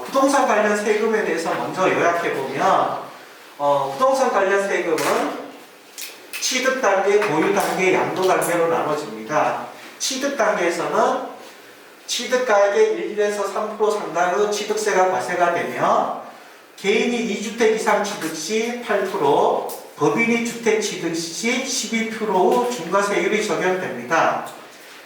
부동산 관련 세금에 대해서 먼저 요약해보면 부동산 관련 세금은 취득 단계, 보유 단계, 양도 단계로 나눠집니다. 취득 단계에서는 취득가액의 1에서 3% 상당의 취득세가 과세가 되며 개인이 2주택 이상 취득 시 8%, 법인이 주택 취득 시 12%의 중과세율이 적용됩니다.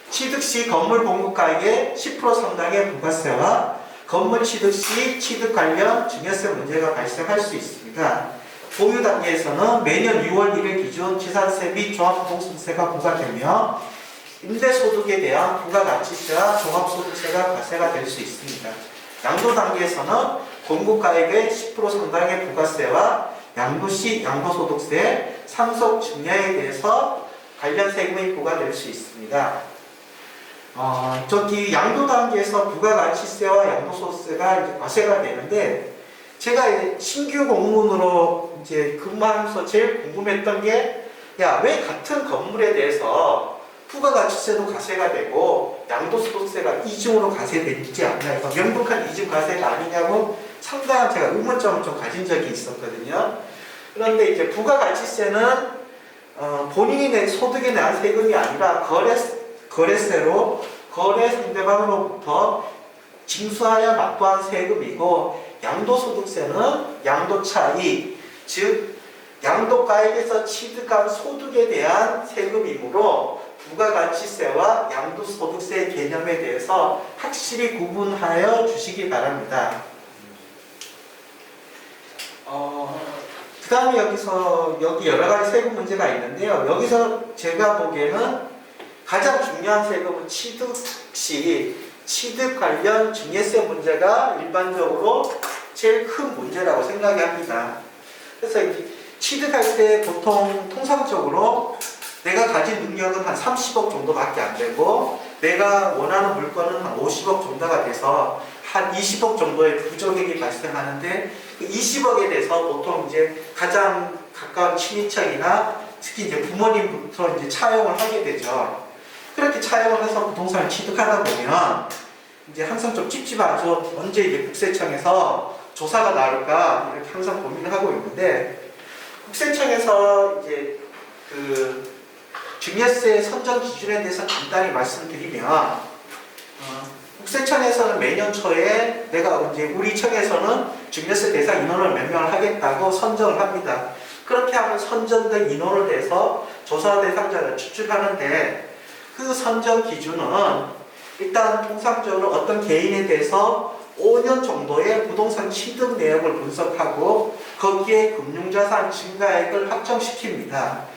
취득 시 건물 공급가액의 10% 상당의 부가세와 건물 취득 시 취득 관련 증여세 문제가 발생할 수 있습니다. 보유 단계에서는 매년 6월 1일 기준 지산세 및 종합부동산세가 부과되며 임대소득에 대한 부가가치세와 종합소득세가 과세가 될 수 있습니다. 양도 단계에서는 공급가액의 10% 상당의 부가세와 양도시 양도소득세, 상속 증여에 대해서 관련 세금이 부과될 수 있습니다. 양도 단계에서 부가가치세와 양도소득세가 이제 과세가 되는데, 제가 신규 공무원으로 이제 근무하면서 제일 궁금했던 게, 왜 같은 건물에 대해서 부가가치세도 과세가 되고 양도소득세가 이중으로 과세되지 않냐, 이거 명백한 이중 과세가 아니냐고 상당한 제가 의문점을 좀 가진 적이 있었거든요. 그런데 이제 부가가치세는 본인이 낸 소득에 대한 세금이 아니라 거래세로 거래 상대방으로부터 징수하여 납부한 세금이고, 양도소득세는 양도차익, 즉 양도가액에서 취득한 소득에 대한 세금이므로 부가가치세와 양도소득세 개념에 대해서 확실히 구분하여 주시기 바랍니다. 그 다음에 여기 여러 가지 세금 문제가 있는데요. 여기서 제가 보기에는 가장 중요한 세금은 취득 시 취득 관련 증여세 문제가 일반적으로 제일 큰 문제라고 생각이 합니다. 그래서 취득할 때 보통 통상적으로 내가 가진 능력은 한 30억 정도밖에 안 되고 내가 원하는 물건은 한 50억 정도가 돼서 한 20억 정도의 부족액이 발생하는데, 그 20억에 대해서 보통 이제 가장 가까운 친인척이나 특히 이제 부모님부터 이제 차용을 하게 되죠. 그렇게 차용을 해서 부동산을 취득하다 보면 이제 항상 좀 찝찝하죠. 언제 이제 국세청에서 조사가 나올까 이렇게 항상 고민을 하고 있는데, 국세청에서 이제 그 증여세 선정 기준에 대해서 간단히 말씀드리면, 국세청에서는 매년 초에 내가 이제 우리 청에서는 증여세 대상 인원을 몇 명을 하겠다고 선정을 합니다. 그렇게 하면 선정된 인원을 대해서 조사 대상자를 추출하는데, 그 선정 기준은 일단 통상적으로 어떤 개인에 대해서 5년 정도의 부동산 취득 내역을 분석하고 거기에 금융자산 증가액을 확정시킵니다.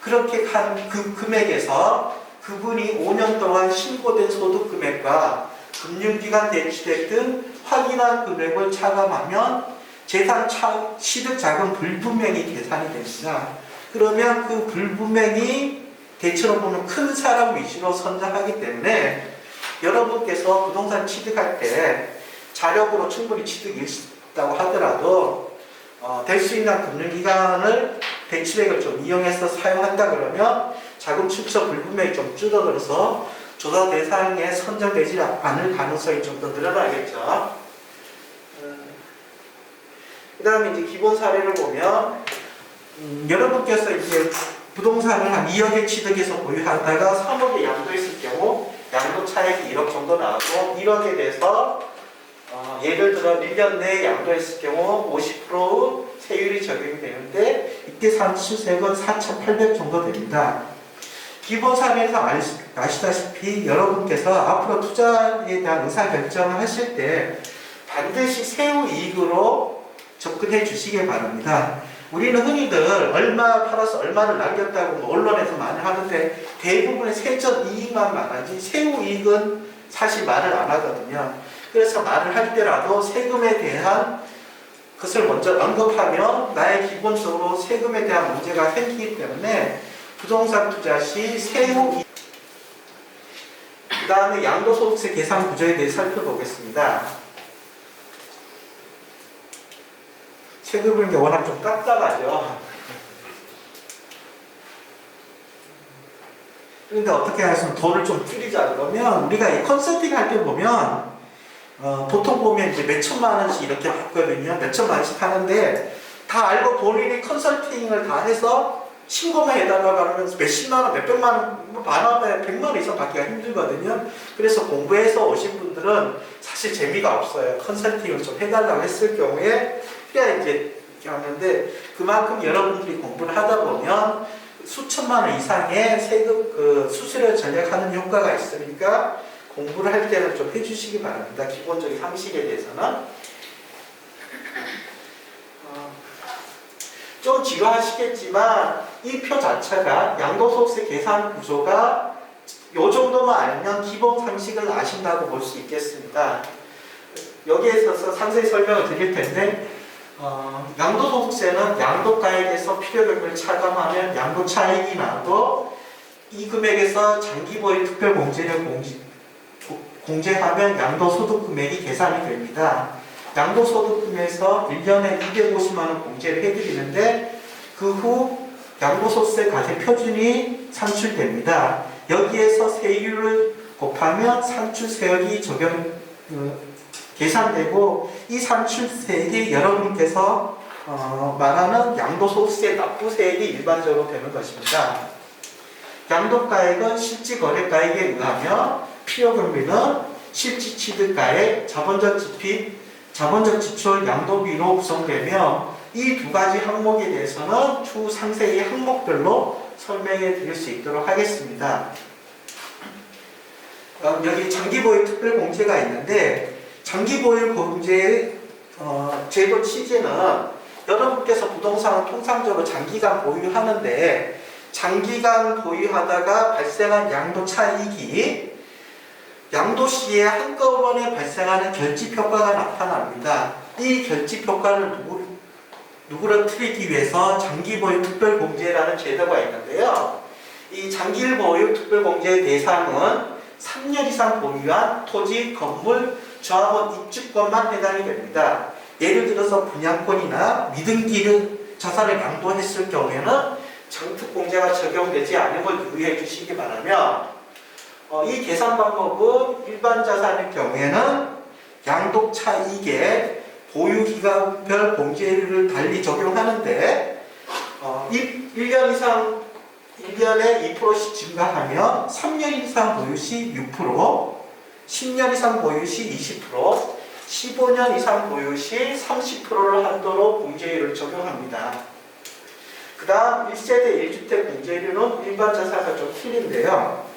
그렇게 한 그 금액에서 그분이 5년 동안 신고된 소득 금액과 금융기관 대출액 등 확인한 금액을 차감하면 재산 취득 자금 불분명이 계산이 됩니다. 그러면 그 불분명이 대체로 보면 큰 사람 위주로 선정하기 때문에 여러분께서 부동산 취득할 때 자력으로 충분히 취득이 있다고 하더라도 될 수 있는 금융기관을 대출액을 좀 이용해서 사용한다 그러면 자금 출처 불분명이 좀 줄어들어서 조사 대상에 선정되지 않을 가능성이 좀 더 늘어나겠죠. 그 다음에 이제 기본 사례를 보면 여러분께서 이제 부동산을 한 2억에 취득해서 보유하다가 3억에 양도했을 경우 양도 차액이 1억 정도 나오고 1억에 대해서 예를 들어 1년 내에 양도했을 경우 50% 세율이 적용이 되는데 이때 상수세액은 4,800 정도 됩니다. 기본 사례에서 아시다시피 여러분께서 앞으로 투자에 대한 의사결정을 하실 때 반드시 세후 이익으로 접근해 주시기 바랍니다. 우리는 흔히들 얼마 팔아서 얼마를 남겼다고 언론에서 많이 하는데 대부분의 세전 이익만 말하지 세후 이익은 사실 말을 안 하거든요. 그래서 말을 할 때라도 세금에 대한 것을 먼저 언급하면 나의 기본적으로 세금에 대한 문제가 생기기 때문에 부동산 투자 시 세후 이익, 그 다음에 양도소득세 계산 구조에 대해 살펴보겠습니다. 세금을 이제 워낙 좀 딱딱하죠. 그런데 어떻게 해서 돈을 좀 줄이자 그러면 우리가 이 컨설팅 할 때 보면 보통 보면 이제 몇 천만 원씩 이렇게 받거든요. 몇 천만 원씩 하는데 다 알고 본인이 컨설팅을 다 해서 신고만 해달라고 하면 몇십만 원, 몇백만 원, 만원에 100만 원 이상 받기가 힘들거든요. 그래서 공부해서 오신 분들은 사실 재미가 없어요. 컨설팅을 좀 해달라고 했을 경우에 그래야 이제 이렇게 하는데 그만큼 여러분들이 공부를 하다 보면 수천만 원 이상의 세금 수수료 절약하는 효과가 있으니까 공부를 할 때는 좀 해주시기 바랍니다. 기본적인 상식에 대해서는. 좀 지루하시겠지만 이 표 자체가 양도소득세 계산 구조가 요 정도만 알면 기본 상식을 아신다고 볼 수 있겠습니다. 여기에 있어서 상세히 설명을 드릴 텐데 양도소득세는 양도가액에서 필요금을 차감하면 양도차익이 나고 이 금액에서 장기보유 특별공제를 공제하면 양도소득 금액이 계산이 됩니다. 양도소득금에서 1년에 250만 원 공제를 해드리는데 그 후 양도소득세 과세 표준이 산출됩니다. 여기에서 세율을 곱하면 산출세율이 계산되고 이 산출세액이 여러분께서 말하는 양도소득세 납부세액이 일반적으로 되는 것입니다. 양도가액은 실질거래가액에 의하며 필요금리는 실질취득가액, 자본적 지출 양도비로 구성되며 이 두 가지 항목에 대해서는 추후 상세히 항목별로 설명해 드릴 수 있도록 하겠습니다. 여기 장기보유 특별공제가 있는데 장기보유 공제 제도 취지는 여러분께서 부동산을 통상적으로 장기간 보유하는데 장기간 보유하다가 발생한 양도 차익이 양도시에 한꺼번에 발생하는 결집효과가 나타납니다. 이 결집효과를 누구러뜨리기 위해서 장기보유 특별공제라는 제도가 있는데요. 이 장기보유 특별공제의 대상은 3년 이상 보유한 토지, 건물, 조합원 입주권만 해당이 됩니다. 예를 들어서 분양권이나 미등기 자산을 양도했을 경우에는 장특공제가 적용되지 않은 걸 유의해 주시기 바라며 이 계산 방법은 일반 자산의 경우에는 양도차익에 보유기간별 공제율을 달리 적용하는데 1년 이상 1년에 2%씩 증가하면 3년 이상 보유 시 6%, 10년 이상 보유 시 20%, 15년 이상 보유 시 30%를 한도로 공제율을 적용합니다. 그 다음 1세대 1주택 공제율은 일반 자산과 좀 틀린데요.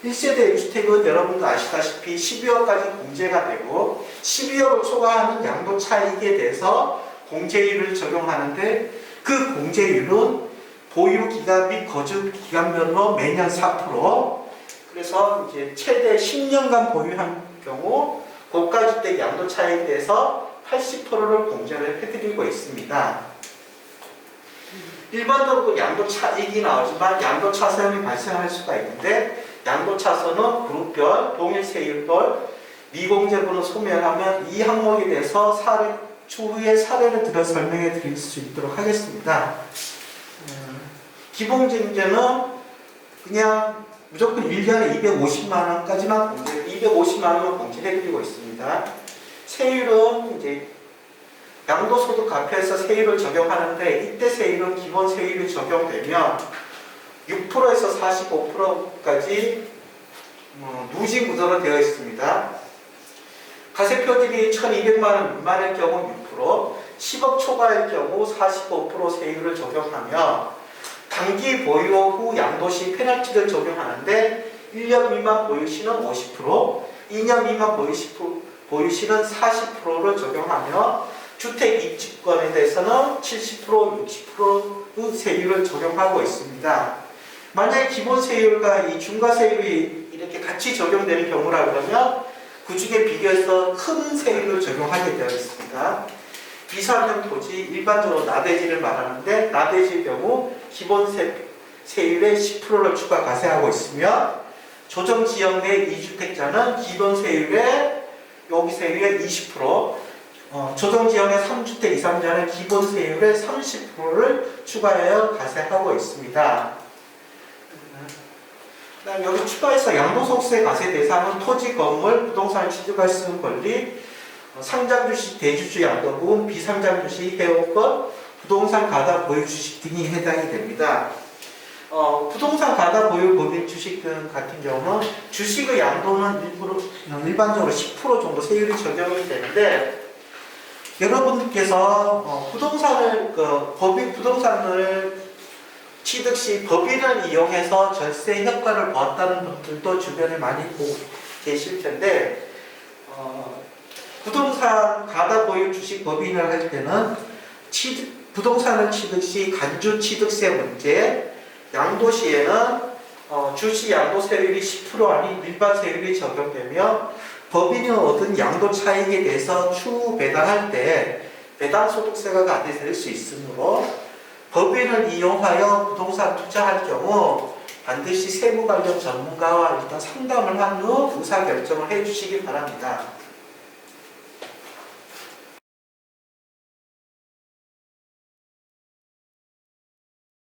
1세대 1주택은 여러분도 아시다시피 12억까지 공제가 되고 12억을 초과하는 양도차익에 대해서 공제율을 적용하는데 그 공제율은 보유기간 및 거주기간별로 매년 4%, 그래서 이제 최대 10년간 보유한 경우 고가주택 양도차익에 대해서 80%를 공제를 해드리고 있습니다. 일반적으로 양도차익이 나오지만 양도차손이 발생할 수가 있는데 양도차손은 그룹별, 동일세율별, 미공제분을 소멸하면 이 항목에 대해서 추후에 사례를 들어 설명해 드릴 수 있도록 하겠습니다. 기본징제는 그냥 무조건 1년에 250만 원까지만 250만 원을 공제해 드리고 있습니다. 세율은 이제 양도소득 앞에서 세율을 적용하는데 이때 세율은 기본 세율이 적용되면 6%에서 45%까지 누진 구조로 되어 있습니다. 가세 표준이 1,200만 원 미만일 경우 6%, 10억 초과일 경우 45% 세율을 적용하며 단기 보유 후 양도시 페널티를 적용하는데 1년 미만 보유 시는 50%, 2년 미만 보유 시는 40%를 적용하며 주택 입주권에 대해서는 70%, 60% 세율을 적용하고 있습니다. 만약에 기본 세율과 이 중과 세율이 이렇게 같이 적용되는 경우라 그러면 그 중에 비교해서 큰 세율을 적용하게 되어 있습니다. 비산형 토지, 일반적으로 나대지를 말하는데 나대지의 경우 기본 세율의 10%를 추가 과세하고 있으며 조정지역 내 2주택자는 기본 세율의 여기 세율의 20%, 조정지역의 3주택 이상자는 기본 세율의 30%를 추가하여 과세하고 있습니다. 그다음 여기 추가해서 양도소득세 과세 대상은 토지, 건물, 부동산을 취득할 수 있는 권리, 상장 주식, 대주주 양도분, 비상장 주식, 회원권, 부동산 가다 보유 주식 등이 해당이 됩니다. 부동산 가다 보유 법인 주식 등 같은 경우는 주식의 양도는 일반적으로 10% 정도 세율이 적용이 되는데, 여러분들께서 부동산을 취득 시 법인을 이용해서 절세 효과를 보았다는 분들도 주변에 많이 보고 계실 텐데, 부동산 가다 보유 주식 법인을 할 때는 부동산을 취득 시 간주 취득세 문제, 양도 시에는 주식 양도세율이 10% 아닌 일반 세율이 적용되며, 법인이 얻은 양도 차익에 대해서 추후 배당할 때 배당 소득세가 가해될 수 있으므로, 법인을 이용하여 부동산 투자할 경우 반드시 세무 관련 전문가와 일단 상담을 한 후 의사결정을 해주시기 바랍니다.